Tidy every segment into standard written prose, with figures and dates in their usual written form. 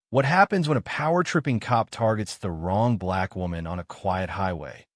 What happens when a power-tripping cop targets the wrong black woman on a quiet highway,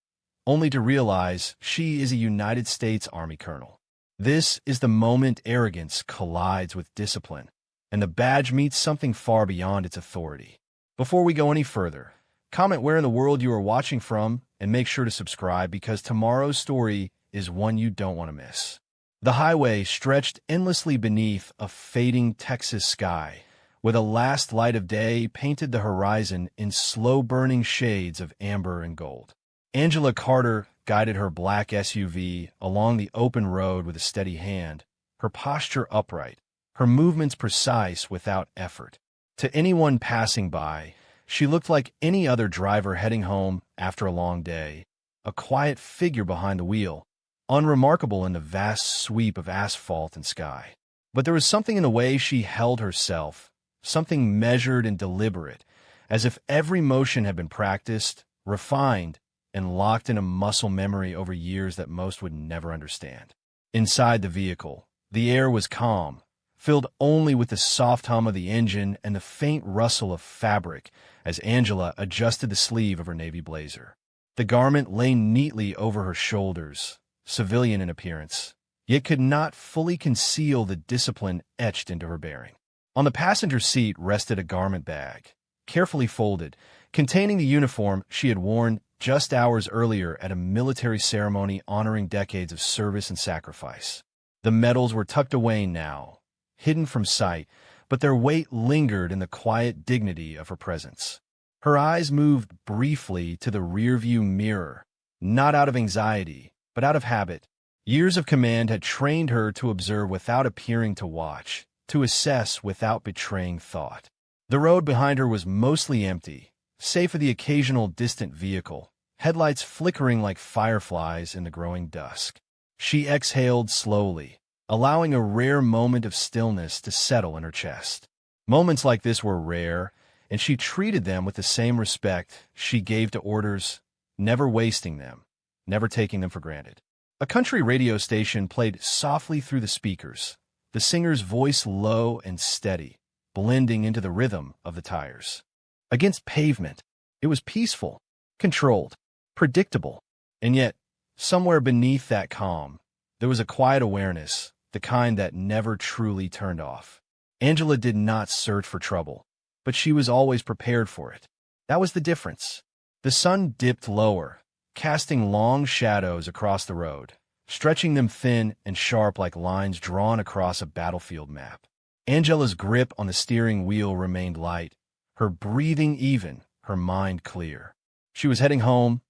only to realize she is a United States Army colonel? This is the moment arrogance collides with discipline, and the badge meets something far beyond its authority. Before we go any further, comment where in the world you are watching from, and make sure to subscribe because tomorrow's story is one you don't want to miss. The highway stretched endlessly beneath a fading Texas sky, where the last light of day painted the horizon in slow-burning shades of amber and gold. Angela Carter guided her black SUV along the open road with a steady hand, her posture upright, her movements precise without effort. To anyone passing by, she looked like any other driver heading home after a long day, a quiet figure behind the wheel, unremarkable in the vast sweep of asphalt and sky. But there was something in the way she held herself, something measured and deliberate, as if every motion had been practiced, refined, and locked in a muscle memory over years that most would never understand. Inside the vehicle, the air was calm, filled only with the soft hum of the engine and the faint rustle of fabric as Angela adjusted the sleeve of her navy blazer. The garment lay neatly over her shoulders, civilian in appearance, yet could not fully conceal the discipline etched into her bearing. On the passenger seat rested a garment bag, carefully folded, containing the uniform she had worn just hours earlier at a military ceremony honoring decades of service and sacrifice. The medals were tucked away now, hidden from sight, but their weight lingered in the quiet dignity of her presence. Her eyes moved briefly to the rearview mirror, not out of anxiety, but out of habit. Years of command had trained her to observe without appearing to watch, to assess without betraying thought. The road behind her was mostly empty, save for the occasional distant vehicle, headlights flickering like fireflies in the growing dusk. She exhaled slowly, allowing a rare moment of stillness to settle in her chest. Moments like this were rare, and she treated them with the same respect she gave to orders, never wasting them, never taking them for granted. A country radio station played softly through the speakers, the singer's voice low and steady, blending into the rhythm of the tires. Against pavement, it was peaceful, controlled, predictable, and yet, somewhere beneath that calm, there was a quiet awareness, the kind that never truly turned off. Angela did not search for trouble, but she was always prepared for it. That was the difference. The sun dipped lower, casting long shadows across the road, stretching them thin and sharp like lines drawn across a battlefield map. Angela's grip on the steering wheel remained light, her breathing even, her mind clear. She was heading home,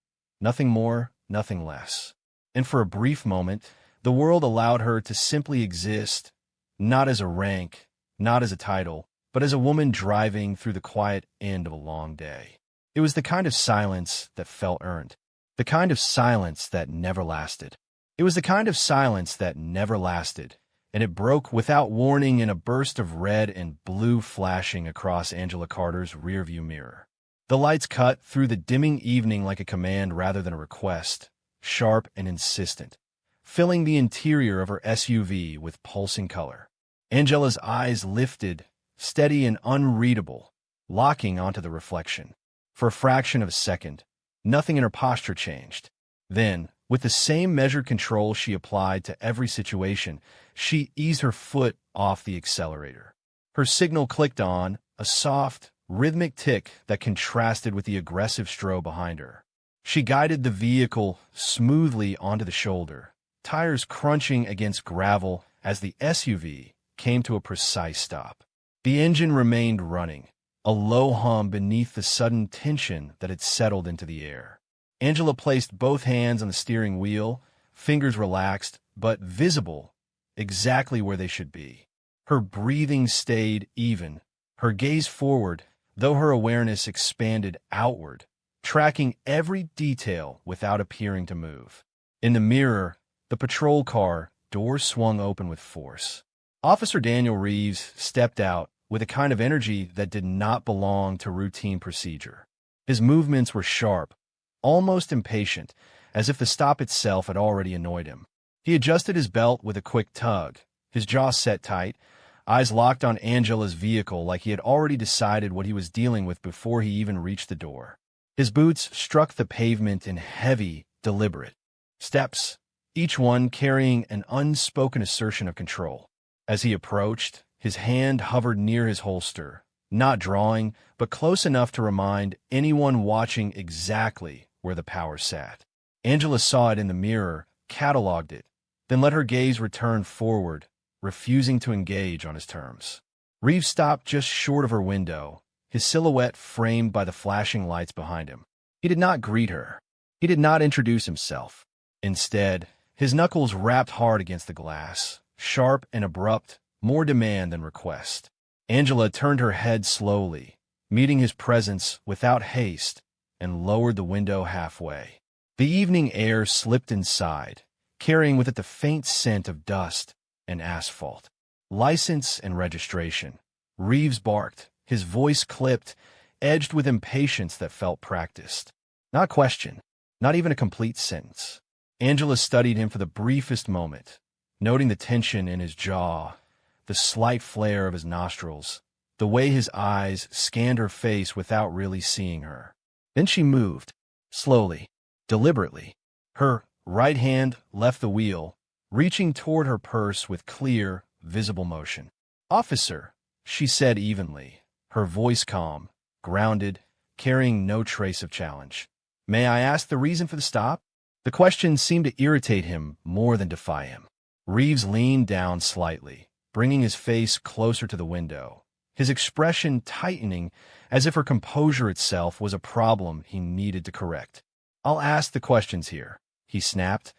nothing more, nothing less. And for a brief moment, the world allowed her to simply exist, not as a rank, not as a title, but as a woman driving through the quiet end of a long day. It was the kind of silence that felt earned, the kind of silence that never lasted. It was the kind of silence that never lasted, and it broke without warning in a burst of red and blue flashing across Angela Carter's rearview mirror. The lights cut through the dimming evening like a command rather than a request, sharp and insistent, filling the interior of her SUV with pulsing color. Angela's eyes lifted, steady and unreadable, locking onto the reflection. For a fraction of a second, nothing in her posture changed. Then, with the same measured control she applied to every situation, she eased her foot off the accelerator. Her signal clicked on, a soft, rhythmic tick that contrasted with the aggressive strobe behind her. She guided the vehicle smoothly onto the shoulder, tires crunching against gravel as the SUV came to a precise stop. The engine remained running, a low hum beneath the sudden tension that had settled into the air. Angela placed both hands on the steering wheel, fingers relaxed, but visible, exactly where they should be. Her breathing stayed even, her gaze forward, though her awareness expanded outward, tracking every detail without appearing to move. In the mirror, the patrol car door swung open with force. Officer Daniel Reeves stepped out with a kind of energy that did not belong to routine procedure. His movements were sharp, almost impatient, as if the stop itself had already annoyed him. He adjusted his belt with a quick tug, his jaw set tight, eyes locked on Angela's vehicle like he had already decided what he was dealing with before he even reached the door. His boots struck the pavement in heavy, deliberate steps, each one carrying an unspoken assertion of control. As he approached, his hand hovered near his holster, not drawing, but close enough to remind anyone watching exactly where the power sat. Angela saw it in the mirror, cataloged it, then let her gaze return forward, refusing to engage on his terms. Reeves stopped just short of her window, his silhouette framed by the flashing lights behind him. He did not greet her. He did not introduce himself. Instead, his knuckles rapped hard against the glass, sharp and abrupt, more demand than request. Angela turned her head slowly, meeting his presence without haste, and lowered the window halfway. The evening air slipped inside, carrying with it the faint scent of dust and asphalt. License and registration. Reeves barked, his voice clipped, edged with impatience that felt practiced. Not question, not even a complete sentence. Angela studied him for the briefest moment, noting the tension in his jaw, the slight flare of his nostrils, the way his eyes scanned her face without really seeing her. Then she moved, slowly, deliberately. Her right hand left the wheel, reaching toward her purse with clear, visible motion. "Officer," she said evenly, her voice calm, grounded, carrying no trace of challenge. "May I ask the reason for the stop?" The question seemed to irritate him more than defy him. Reeves leaned down slightly, bringing his face closer to the window, his expression tightening as if her composure itself was a problem he needed to correct. "I'll ask the questions here," he snapped,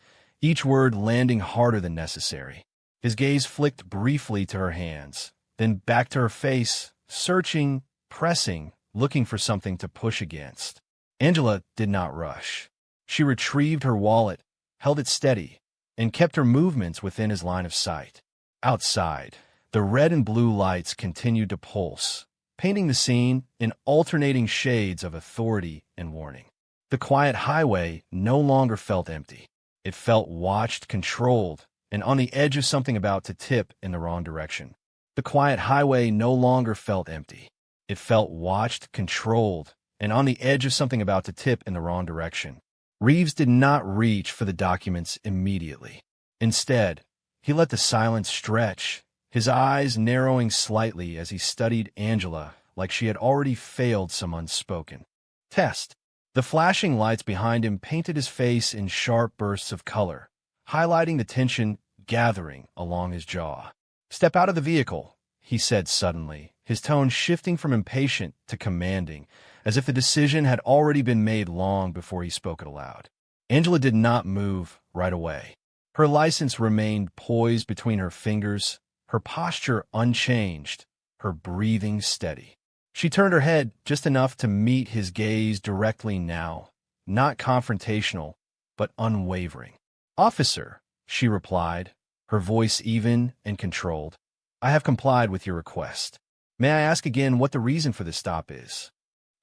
each word landing harder than necessary. His gaze flicked briefly to her hands, then back to her face, searching, pressing, looking for something to push against. Angela did not rush. She retrieved her wallet, held it steady, and kept her movements within his line of sight. Outside, the red and blue lights continued to pulse, painting the scene in alternating shades of authority and warning. The quiet highway no longer felt empty. It felt watched, controlled, and on the edge of something about to tip in the wrong direction. The quiet highway no longer felt empty. It felt watched, controlled, and on the edge of something about to tip in the wrong direction. Reeves did not reach for the documents immediately. Instead, he let the silence stretch, his eyes narrowing slightly as he studied Angela like she had already failed some unspoken test. The flashing lights behind him painted his face in sharp bursts of color, highlighting the tension gathering along his jaw. "Step out of the vehicle," he said suddenly, his tone shifting from impatient to commanding, as if the decision had already been made long before he spoke it aloud. Angela did not move right away. Her license remained poised between her fingers, her posture unchanged, her breathing steady. She turned her head just enough to meet his gaze directly now, not confrontational, but unwavering. "Officer," she replied, her voice even and controlled, "I have complied with your request. May I ask again what the reason for this stop is?"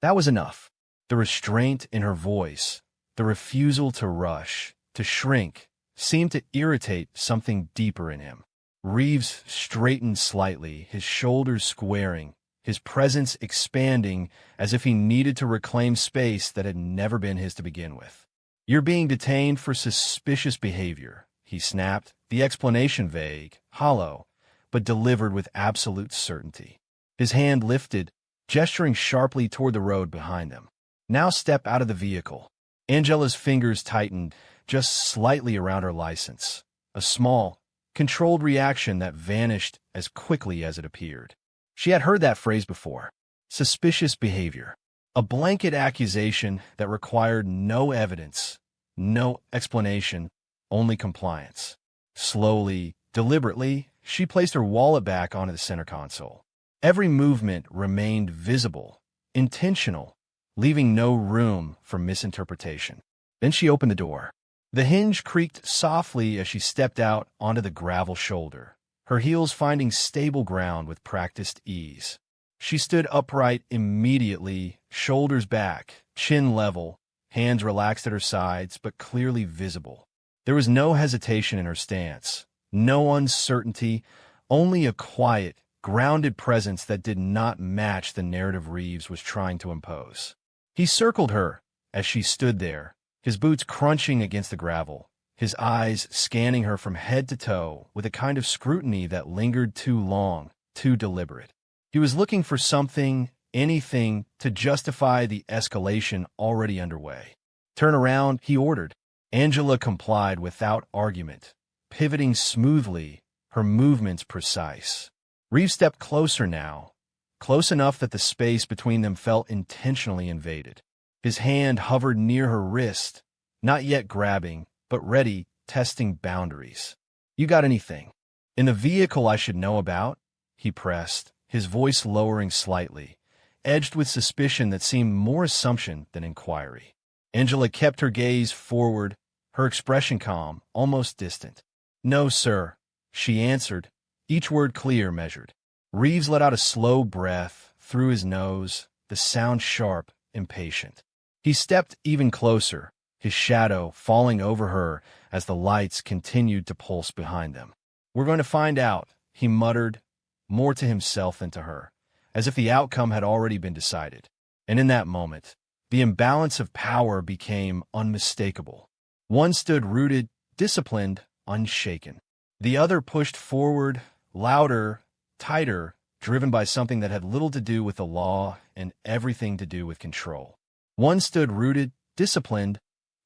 That was enough. The restraint in her voice, the refusal to rush, to shrink, seemed to irritate something deeper in him. Reeves straightened slightly, his shoulders squaring, his presence expanding as if he needed to reclaim space that had never been his to begin with. "You're being detained for suspicious behavior," he snapped, the explanation vague, hollow, but delivered with absolute certainty. His hand lifted, gesturing sharply toward the road behind them. "Now step out of the vehicle." Angela's fingers tightened just slightly around her license, a small, controlled reaction that vanished as quickly as it appeared. She had heard that phrase before. Suspicious behavior. A blanket accusation that required no evidence, no explanation, only compliance. Slowly, deliberately, she placed her wallet back onto the center console. Every movement remained visible, intentional, leaving no room for misinterpretation. Then she opened the door. The hinge creaked softly as she stepped out onto the gravel shoulder, her heels finding stable ground with practiced ease. She stood upright immediately, shoulders back, chin level, hands relaxed at her sides but clearly visible. There was no hesitation in her stance, no uncertainty, only a quiet, grounded presence that did not match the narrative Reeves was trying to impose. He circled her as she stood there, his boots crunching against the gravel, his eyes scanning her from head to toe with a kind of scrutiny that lingered too long, too deliberate. He was looking for something, anything, to justify the escalation already underway. "Turn around," he ordered. Angela complied without argument, pivoting smoothly, her movements precise. Reeves stepped closer now, close enough that the space between them felt intentionally invaded. His hand hovered near her wrist, not yet grabbing, but ready, testing boundaries. "You got anything in the vehicle I should know about?" he pressed, his voice lowering slightly, edged with suspicion that seemed more assumption than inquiry. Angela kept her gaze forward, her expression calm, almost distant. "No, sir," she answered, each word clear, measured. Reeves let out a slow breath through his nose, the sound sharp, impatient. He stepped even closer, his shadow falling over her as the lights continued to pulse behind them. "We're going to find out," he muttered, more to himself than to her, as if the outcome had already been decided. And in that moment, the imbalance of power became unmistakable. One stood rooted, disciplined, unshaken. The other pushed forward, louder, tighter, driven by something that had little to do with the law and everything to do with control. One stood rooted, disciplined,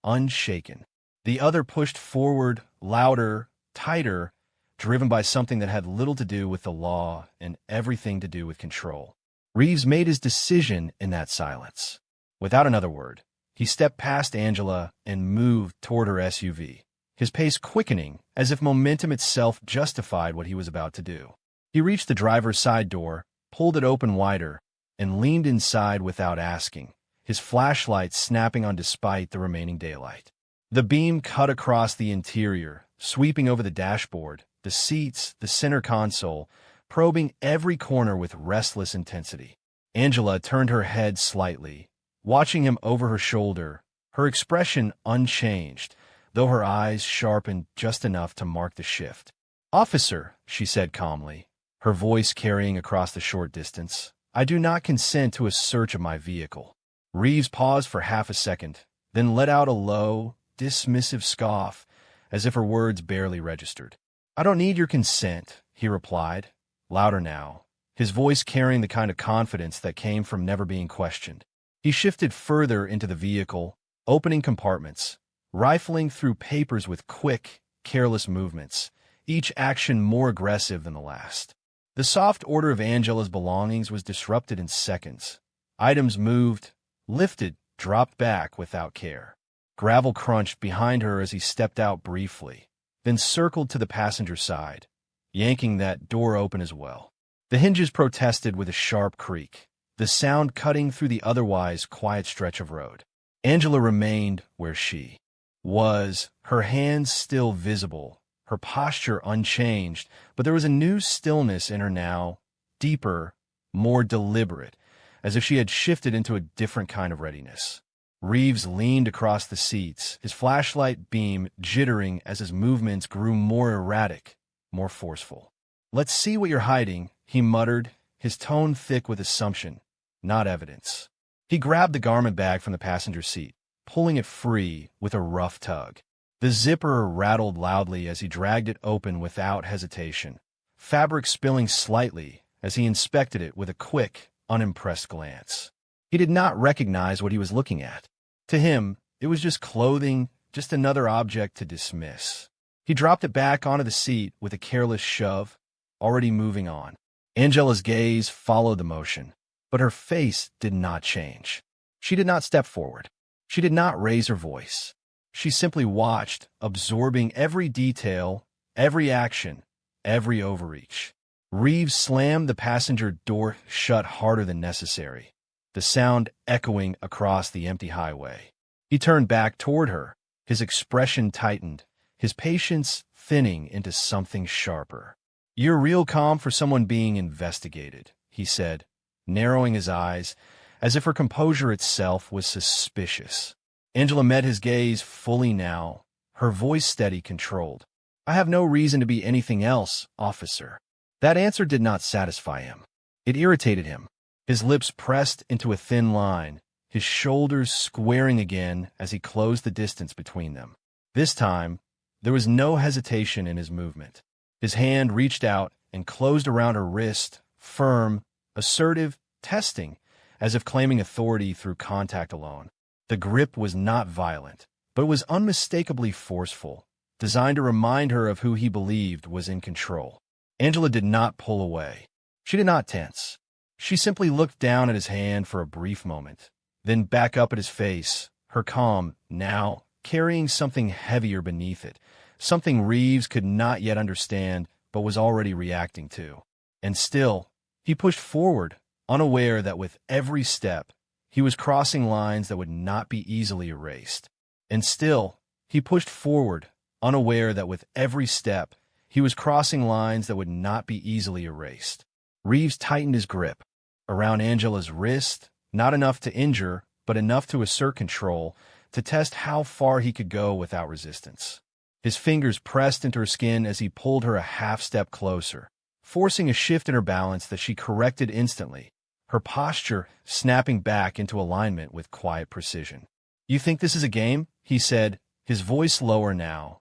unshaken. The other pushed forward, louder, tighter, driven by something that had little to do with the law and everything to do with control. Reeves made his decision in that silence. Without another word, he stepped past Angela and moved toward her SUV, his pace quickening as if momentum itself justified what he was about to do. He reached the driver's side door, pulled it open wider, and leaned inside without asking, his flashlight snapping on despite the remaining daylight. The beam cut across the interior, sweeping over the dashboard, the seats, the center console, probing every corner with restless intensity. Angela turned her head slightly, watching him over her shoulder, her expression unchanged, though her eyes sharpened just enough to mark the shift. "Officer," she said calmly, her voice carrying across the short distance, "I do not consent to a search of my vehicle." Reeves paused for half a second, then let out a low, dismissive scoff, as if her words barely registered. "I don't need your consent," he replied, louder now, his voice carrying the kind of confidence that came from never being questioned. He shifted further into the vehicle, opening compartments, rifling through papers with quick, careless movements, each action more aggressive than the last. The soft order of Angela's belongings was disrupted in seconds. Items moved, lifted, dropped back without care. Gravel crunched behind her as he stepped out briefly, then circled to the passenger side, yanking that door open as well. The hinges protested with a sharp creak, the sound cutting through the otherwise quiet stretch of road. Angela remained where she was, her hands still visible, her posture unchanged, but there was a new stillness in her now, deeper, more deliberate, as if she had shifted into a different kind of readiness. Reeves leaned across the seats, his flashlight beam jittering as his movements grew more erratic, more forceful. "Let's see what you're hiding," he muttered, his tone thick with assumption, not evidence. He grabbed the garment bag from the passenger seat, pulling it free with a rough tug. The zipper rattled loudly as he dragged it open without hesitation, fabric spilling slightly as he inspected it with a quick, unimpressed glance. He did not recognize what he was looking at. To him, it was just clothing, just another object to dismiss. He dropped it back onto the seat with a careless shove, already moving on. Angela's gaze followed the motion, but her face did not change. She did not step forward. She did not raise her voice. She simply watched, absorbing every detail, every action, every overreach. Reeves slammed the passenger door shut harder than necessary, the sound echoing across the empty highway. He turned back toward her, his expression tightened, his patience thinning into something sharper. "You're real calm for someone being investigated," he said, narrowing his eyes, as if her composure itself was suspicious. Angela met his gaze fully now, her voice steady, controlled. "I have no reason to be anything else, officer." That answer did not satisfy him. It irritated him. His lips pressed into a thin line, his shoulders squaring again as he closed the distance between them. This time, there was no hesitation in his movement. His hand reached out and closed around her wrist, firm, assertive, testing, as if claiming authority through contact alone. The grip was not violent, but it was unmistakably forceful, designed to remind her of who he believed was in control. Angela did not pull away. She did not tense. She simply looked down at his hand for a brief moment, then back up at his face, her calm, now, carrying something heavier beneath it, something Reeves could not yet understand but was already reacting to. And still, he pushed forward, unaware that with every step, he was crossing lines that would not be easily erased. And still, he pushed forward, unaware that with every step, he was crossing lines that would not be easily erased. Reeves tightened his grip around Angela's wrist, not enough to injure, but enough to assert control, to test how far he could go without resistance. His fingers pressed into her skin as he pulled her a half-step closer, forcing a shift in her balance that she corrected instantly, her posture snapping back into alignment with quiet precision. "You think this is a game?" he said, his voice lower now,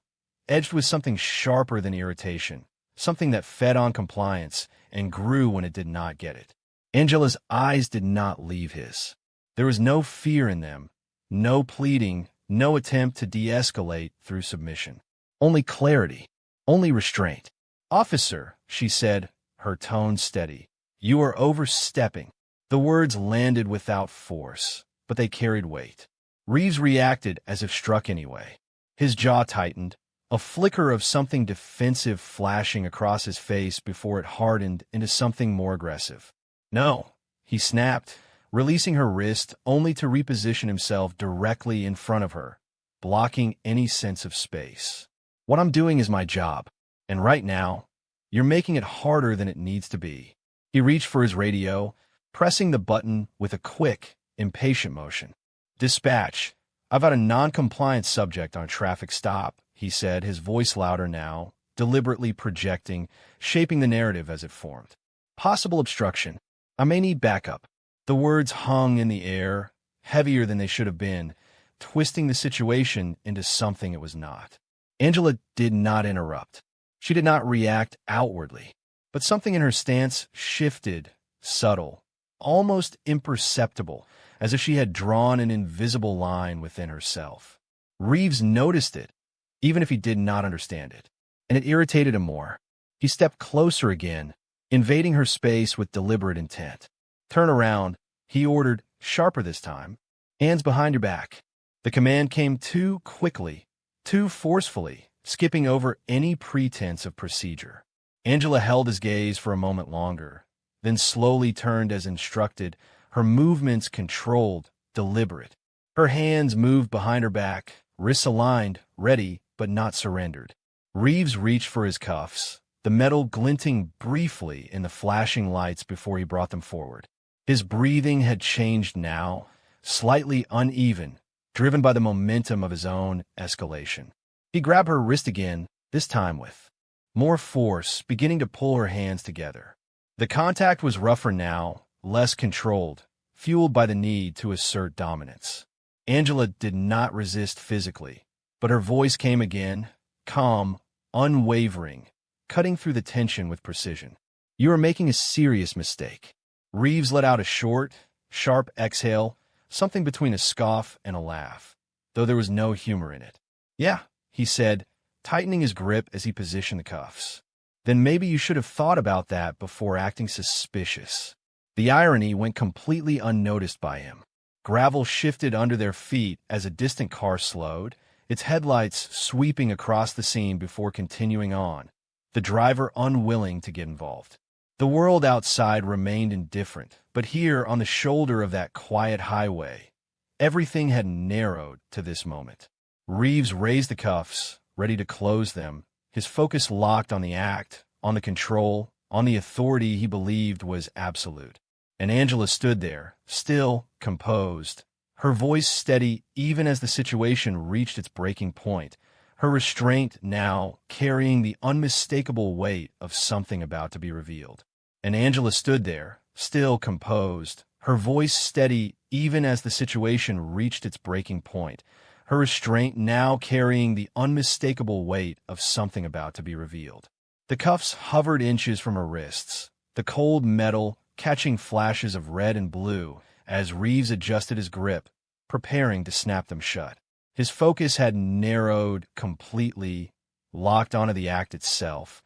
edged with something sharper than irritation, something that fed on compliance and grew when it did not get it. Angela's eyes did not leave his. There was no fear in them, no pleading, no attempt to de-escalate through submission. Only clarity, only restraint. "Officer," she said, her tone steady, "you are overstepping." The words landed without force, but they carried weight. Reeves reacted as if struck anyway. His jaw tightened, a flicker of something defensive flashing across his face before it hardened into something more aggressive. "No," he snapped, releasing her wrist only to reposition himself directly in front of her, blocking any sense of space. "What I'm doing is my job, and right now, you're making it harder than it needs to be." He reached for his radio, pressing the button with a quick, impatient motion. "Dispatch, I've got a non-compliant subject on a traffic stop," he said, his voice louder now, deliberately projecting, shaping the narrative as it formed. "Possible obstruction. I may need backup." The words hung in the air, heavier than they should have been, twisting the situation into something it was not. Angela did not interrupt. She did not react outwardly, but something in her stance shifted, subtle, almost imperceptible, as if she had drawn an invisible line within herself. Reeves noticed it, even if he did not understand it, and it irritated him more. He stepped closer again, invading her space with deliberate intent. "Turn around," he ordered, sharper this time. "Hands behind your back." The command came too quickly, too forcefully, skipping over any pretense of procedure. Angela held his gaze for a moment longer, then slowly turned as instructed, her movements controlled, deliberate. Her hands moved behind her back, wrists aligned, ready, but not surrendered. Reeves reached for his cuffs, the metal glinting briefly in the flashing lights before he brought them forward. His breathing had changed now, slightly uneven, driven by the momentum of his own escalation. He grabbed her wrist again, this time with more force, beginning to pull her hands together. The contact was rougher now, less controlled, fueled by the need to assert dominance. Angela did not resist physically, but her voice came again, calm, unwavering, cutting through the tension with precision. "You are making a serious mistake." Reeves let out a short, sharp exhale, something between a scoff and a laugh, though there was no humor in it. "Yeah," he said, tightening his grip as he positioned the cuffs. "Then maybe you should have thought about that before acting suspicious." The irony went completely unnoticed by him. Gravel shifted under their feet as a distant car slowed, its headlights sweeping across the scene before continuing on, the driver unwilling to get involved. The world outside remained indifferent, but here on the shoulder of that quiet highway, everything had narrowed to this moment. Reeves raised the cuffs, ready to close them, his focus locked on the act, on the control, on the authority he believed was absolute. And Angela stood there, still, composed, her voice steady even as the situation reached its breaking point, her restraint now carrying the unmistakable weight of something about to be revealed. And Angela stood there, still composed, her voice steady even as the situation reached its breaking point, her restraint now carrying the unmistakable weight of something about to be revealed. The cuffs hovered inches from her wrists, the cold metal catching flashes of red and blue as Reeves adjusted his grip, preparing to snap them shut. His focus had narrowed completely, locked onto the act itself,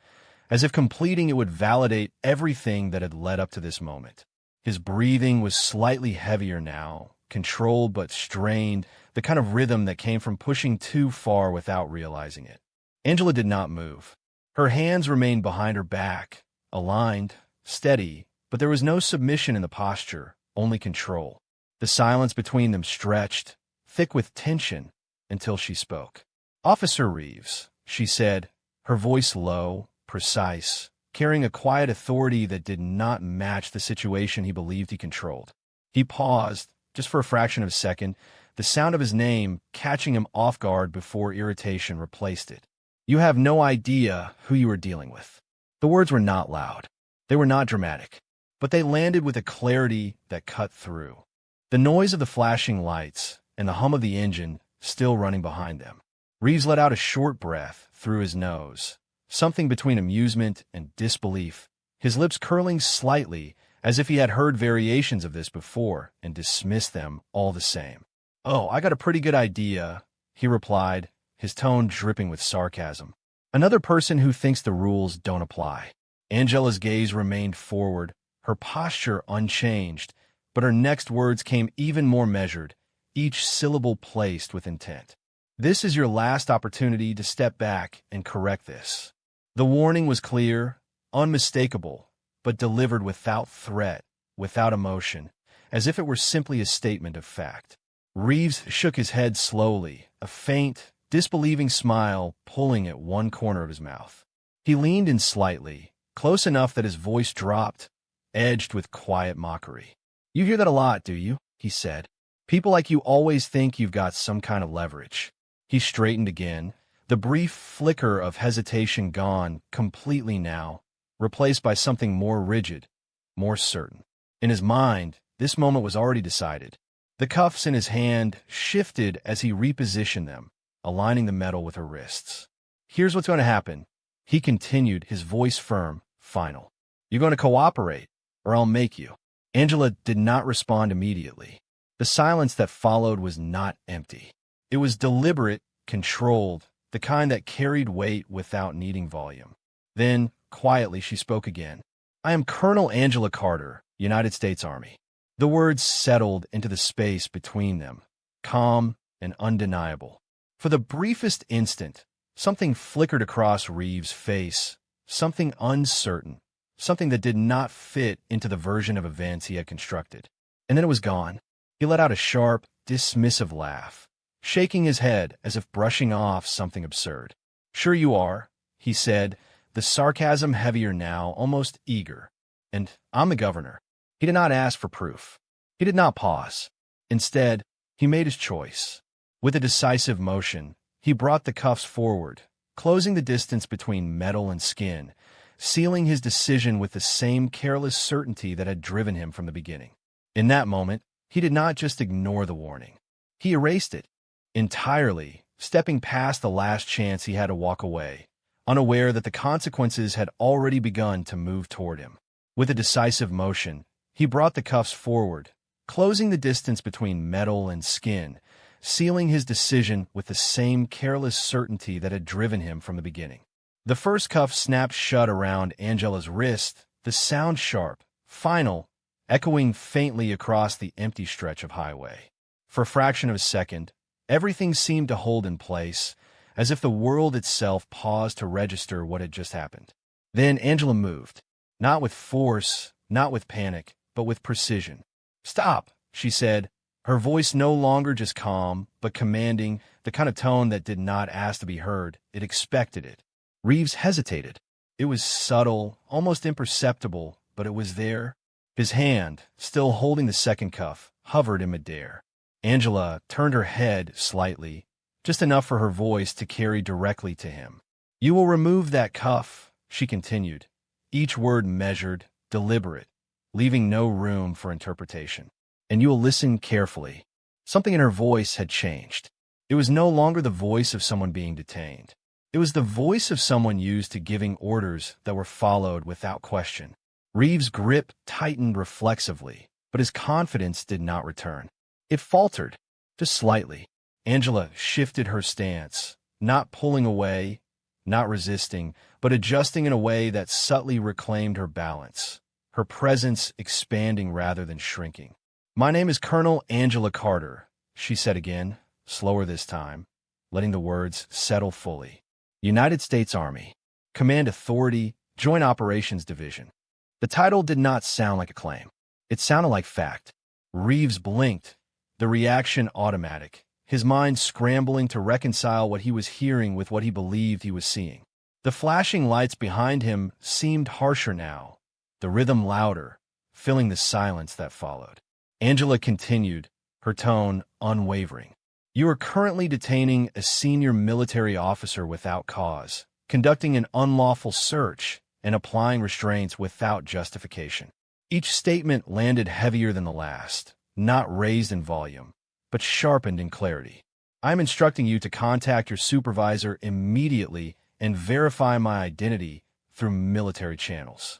as if completing it would validate everything that had led up to this moment. His breathing was slightly heavier now, controlled but strained, the kind of rhythm that came from pushing too far without realizing it. Angela did not move. Her hands remained behind her back, aligned, steady, but there was no submission in the posture, only control. The silence between them stretched, thick with tension, until she spoke. "Officer Reeves," she said, her voice low, precise, carrying a quiet authority that did not match the situation he believed he controlled. He paused, just for a fraction of a second, the sound of his name catching him off guard before irritation replaced it. "You have no idea who you are dealing with." The words were not loud. They were not dramatic, but they landed with a clarity that cut through. The noise of the flashing lights and the hum of the engine still running behind them. Reeves let out a short breath through his nose, something between amusement and disbelief, his lips curling slightly as if he had heard variations of this before and dismissed them all the same. "Oh, I got a pretty good idea," he replied, his tone dripping with sarcasm. "Another person who thinks the rules don't apply." Angela's gaze remained forward, her posture unchanged, but her next words came even more measured, each syllable placed with intent. "This is your last opportunity to step back and correct this." The warning was clear, unmistakable, but delivered without threat, without emotion, as if it were simply a statement of fact. Reeves shook his head slowly, a faint, disbelieving smile pulling at one corner of his mouth. He leaned in slightly, close enough that his voice dropped, edged with quiet mockery. "You hear that a lot, do you?" he said. "People like you always think you've got some kind of leverage." He straightened again, the brief flicker of hesitation gone completely now, replaced by something more rigid, more certain. In his mind, this moment was already decided. The cuffs in his hand shifted as he repositioned them, aligning the metal with her wrists. "Here's what's going to happen," he continued, his voice firm, final. "You're going to cooperate, or I'll make you." Angela did not respond immediately. The silence that followed was not empty. It was deliberate, controlled, the kind that carried weight without needing volume. Then, quietly, she spoke again. "I am Colonel Angela Carter, United States Army." The words settled into the space between them, calm and undeniable. For the briefest instant, something flickered across Reeves' face, something uncertain, something that did not fit into the version of events he had constructed. And then it was gone. He let out a sharp, dismissive laugh, shaking his head as if brushing off something absurd. "Sure you are," he said, the sarcasm heavier now, almost eager. "And I'm the governor." He did not ask for proof. He did not pause. Instead, he made his choice. With a decisive motion, he brought the cuffs forward, closing the distance between metal and skin, sealing his decision with the same careless certainty that had driven him from the beginning. In that moment, he did not just ignore the warning. He erased it entirely, stepping past the last chance he had to walk away, unaware that the consequences had already begun to move toward him. With a decisive motion, he brought the cuffs forward, closing the distance between metal and skin, sealing his decision with the same careless certainty that had driven him from the beginning. The first cuff snapped shut around Angela's wrist, the sound sharp, final, echoing faintly across the empty stretch of highway. For a fraction of a second, everything seemed to hold in place, as if the world itself paused to register what had just happened. Then Angela moved, not with force, not with panic, but with precision. "Stop," she said, her voice no longer just calm, but commanding, the kind of tone that did not ask to be heard, it expected it. Reeves hesitated. It was subtle, almost imperceptible, but it was there. His hand, still holding the second cuff, hovered in midair. Angela turned her head slightly, just enough for her voice to carry directly to him. "You will remove that cuff," she continued, each word measured, deliberate, leaving no room for interpretation. "And you will listen carefully." Something in her voice had changed. It was no longer the voice of someone being detained. It was the voice of someone used to giving orders that were followed without question. Reeves' grip tightened reflexively, but his confidence did not return. It faltered, just slightly. Angela shifted her stance, not pulling away, not resisting, but adjusting in a way that subtly reclaimed her balance, her presence expanding rather than shrinking. "My name is Colonel Angela Carter," she said again, slower this time, letting the words settle fully. "United States Army. Command Authority, Joint Operations Division." The title did not sound like a claim. It sounded like fact. Reeves blinked, the reaction automatic, his mind scrambling to reconcile what he was hearing with what he believed he was seeing. The flashing lights behind him seemed harsher now, the rhythm louder, filling the silence that followed. Angela continued, her tone unwavering. "You are currently detaining a senior military officer without cause, conducting an unlawful search, and applying restraints without justification." Each statement landed heavier than the last, not raised in volume, but sharpened in clarity. "I am instructing you to contact your supervisor immediately and verify my identity through military channels."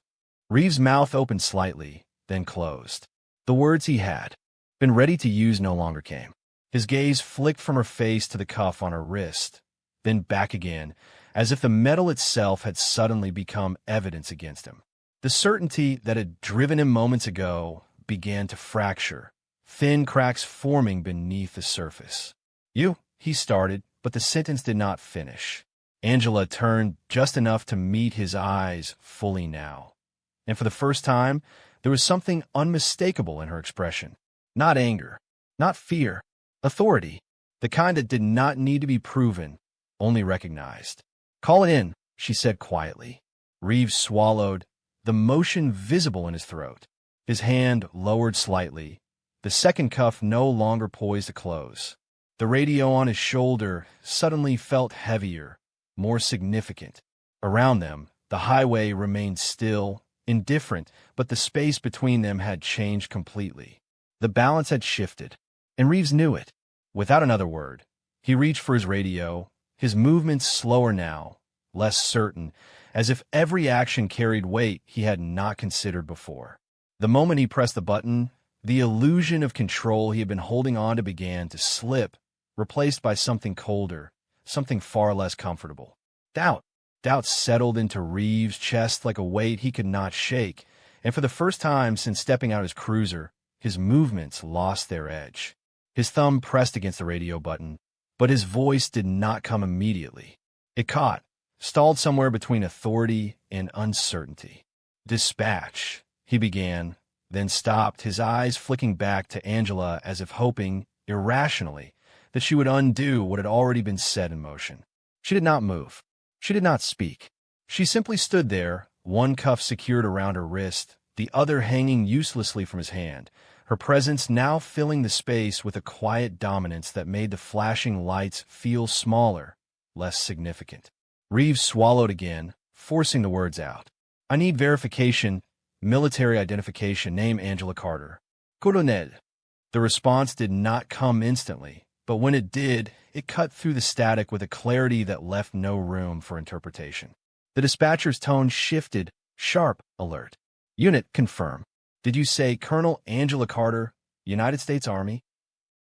Reeves' mouth opened slightly, then closed. The words he had been ready to use no longer came. His gaze flicked from her face to the cuff on her wrist, then back again, as if the metal itself had suddenly become evidence against him. The certainty that had driven him moments ago began to fracture, thin cracks forming beneath the surface. "You," he started, but the sentence did not finish. Angela turned just enough to meet his eyes fully now. And for the first time, there was something unmistakable in her expression. Not anger, not fear, authority, the kind that did not need to be proven, only recognized. "Call it in," she said quietly. Reeves swallowed, the motion visible in his throat. His hand lowered slightly, the second cuff no longer poised to close. The radio on his shoulder suddenly felt heavier, more significant. Around them, the highway remained still, indifferent, but the space between them had changed completely. The balance had shifted, and Reeves knew it. Without another word, he reached for his radio, his movements slower now, less certain, as if every action carried weight he had not considered before. The moment he pressed the button, the illusion of control he had been holding on to began to slip, replaced by something colder, something far less comfortable. Doubt. Doubt settled into Reeves' chest like a weight he could not shake, and for the first time since stepping out his cruiser, his movements lost their edge. His thumb pressed against the radio button, but his voice did not come immediately. It caught, stalled somewhere between authority and uncertainty. "Dispatch," he began, then stopped, his eyes flicking back to Angela as if hoping, irrationally, that she would undo what had already been set in motion. She did not move. She did not speak. She simply stood there, one cuff secured around her wrist, the other hanging uselessly from his hand, her presence now filling the space with a quiet dominance that made the flashing lights feel smaller, less significant. Reeves swallowed again, forcing the words out. "I need verification, military identification, name Angela Carter. Colonel." The response did not come instantly, but when it did, it cut through the static with a clarity that left no room for interpretation. The dispatcher's tone shifted, sharp, alert. "Unit, confirm. Did you say Colonel Angela Carter, United States Army?"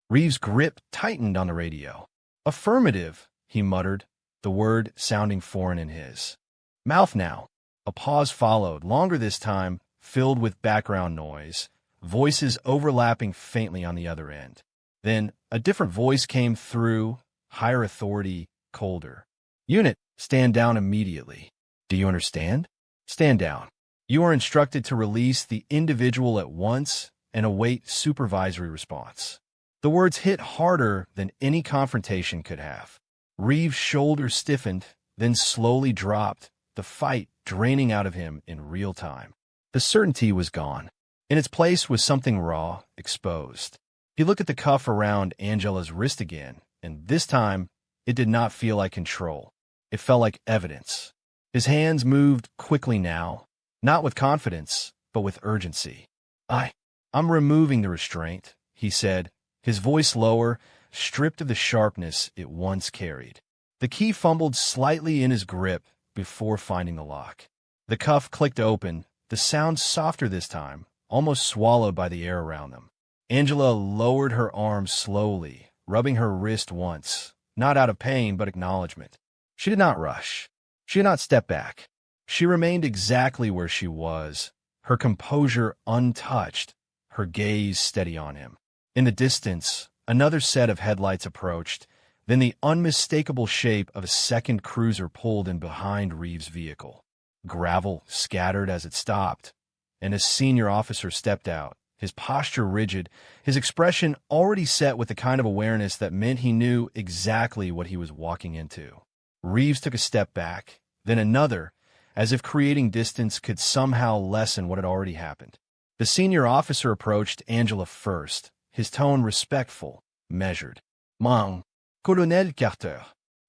Reeves' grip tightened on the radio. "Affirmative," he muttered, the word sounding foreign in his mouth now. A pause followed, longer this time, filled with background noise, voices overlapping faintly on the other end. Then a different voice came through, higher authority, colder. "Unit, stand down immediately. Do you understand? Stand down. You are instructed to release the individual at once and await supervisory response." The words hit harder than any confrontation could have. Reeves' shoulders stiffened, then slowly dropped, the fight draining out of him in real time. The certainty was gone. In its place was something raw, exposed. He looked at the cuff around Angela's wrist again, and this time It did not feel like control. It felt like evidence. His hands moved quickly now, not with confidence, but with urgency. I'm removing the restraint, he said, his voice lower, stripped of the sharpness it once carried. The key fumbled slightly in his grip before finding the lock. The cuff clicked open, the sound softer this time, almost swallowed by the air around them. Angela lowered her arm slowly, rubbing her wrist once, not out of pain but acknowledgement. She did not rush. She did not step back. She remained exactly where she was, her composure untouched, her gaze steady on him. In the distance, another set of headlights approached, then the unmistakable shape of a second cruiser pulled in behind Reeves' vehicle. Gravel scattered as it stopped, and a senior officer stepped out, his posture rigid, his expression already set with the kind of awareness that meant he knew exactly what he was walking into. Reeves took a step back, then another, as if creating distance could somehow lessen what had already happened. The senior officer approached Angela first, his tone respectful, measured. "Mon, Colonel Carter,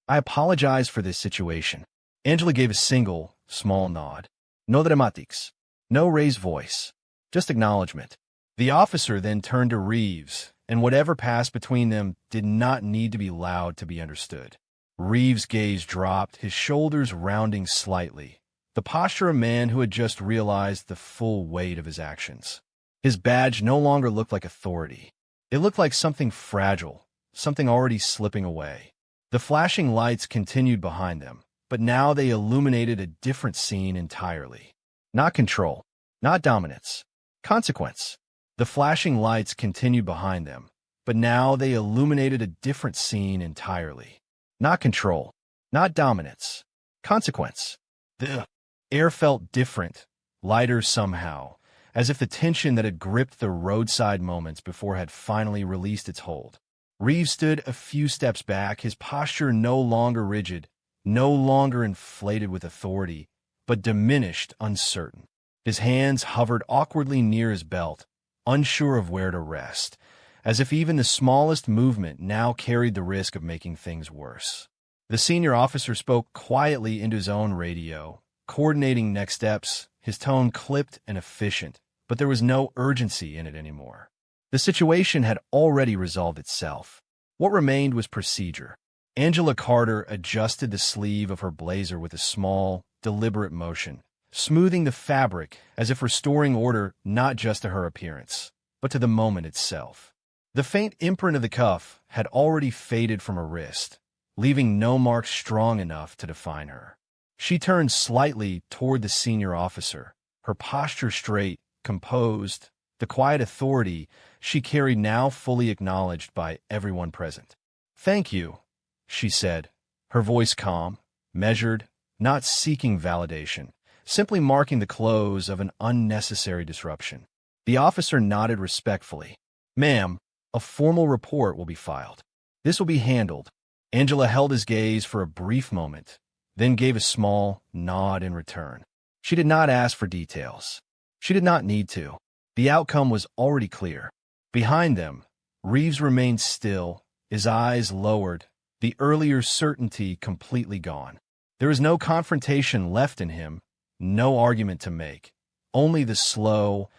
I apologize for this situation." Angela gave a single, small nod. No dramatics, no raised voice, just acknowledgement. The officer then turned to Reeves, and whatever passed between them did not need to be loud to be understood. Reeves' gaze dropped, his shoulders rounding slightly, the posture of a man who had just realized the full weight of his actions. His badge no longer looked like authority. It looked like something fragile, something already slipping away. The flashing lights continued behind them, but now they illuminated a different scene entirely. Not control, not dominance, consequence. The flashing lights continued behind them, but now they illuminated a different scene entirely. Not control, not dominance, consequence. The air felt different, lighter somehow, as if the tension that had gripped the roadside moments before had finally released its hold. Reeves stood a few steps back, his posture no longer rigid, no longer inflated with authority, but diminished, uncertain. His hands hovered awkwardly near his belt, unsure of where to rest, as if even the smallest movement now carried the risk of making things worse. The senior officer spoke quietly into his own radio, coordinating next steps, his tone clipped and efficient, but there was no urgency in it anymore. The situation had already resolved itself. What remained was procedure. Angela Carter adjusted the sleeve of her blazer with a small, deliberate motion, smoothing the fabric as if restoring order not just to her appearance, but to the moment itself. The faint imprint of the cuff had already faded from her wrist, leaving no mark strong enough to define her. She turned slightly toward the senior officer, her posture straight, composed, the quiet authority she carried now fully acknowledged by everyone present. "Thank you," she said, her voice calm, measured, not seeking validation, simply marking the close of an unnecessary disruption. The officer nodded respectfully. "Ma'am, a formal report will be filed. This will be handled." Angela held his gaze for a brief moment, then gave a small nod in return. She did not ask for details. She did not need to. The outcome was already clear. Behind them, Reeves remained still, his eyes lowered, the earlier certainty completely gone. There was no confrontation left in him, no argument to make, only the slow,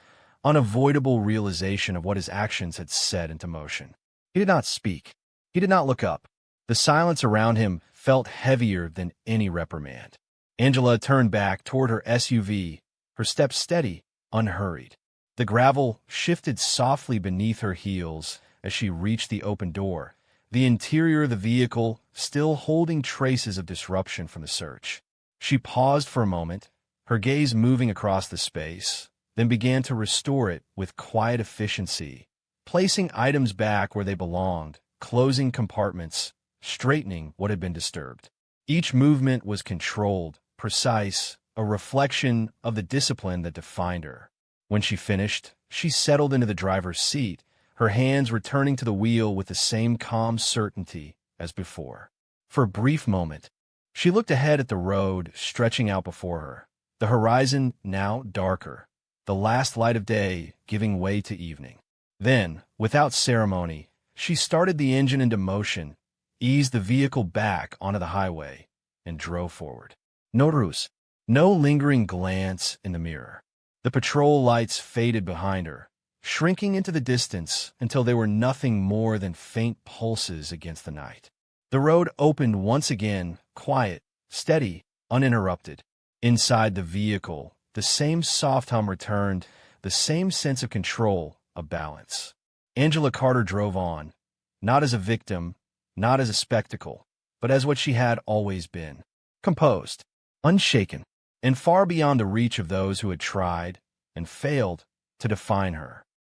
unavoidable realization of what his actions had set into motion. He did not speak. He did not look up. The silence around him felt heavier than any reprimand. Angela turned back toward her SUV, her steps steady, unhurried. The gravel shifted softly beneath her heels as she reached the open door, the interior of the vehicle still holding traces of disruption from the search. She paused for a moment, her gaze moving across the space, then began to restore it with quiet efficiency, placing items back where they belonged, closing compartments, straightening what had been disturbed. Each movement was controlled, precise, a reflection of the discipline that defined her. When she finished, she settled into the driver's seat, her hands returning to the wheel with the same calm certainty as before. For a brief moment, she looked ahead at the road stretching out before her, the horizon now darker, the last light of day giving way to evening. Then, without ceremony, she started the engine into motion, eased the vehicle back onto the highway, and drove forward. No ruse. No lingering glance in the mirror. The patrol lights faded behind her, shrinking into the distance until they were nothing more than faint pulses against the night. The road opened once again, quiet, steady, uninterrupted. Inside the vehicle, the same soft hum returned, the same sense of control, of balance. Angela Carter drove on, not as a victim, not as a spectacle, but as what she had always been. Composed, unshaken, and far beyond the reach of those who had tried and failed to define her.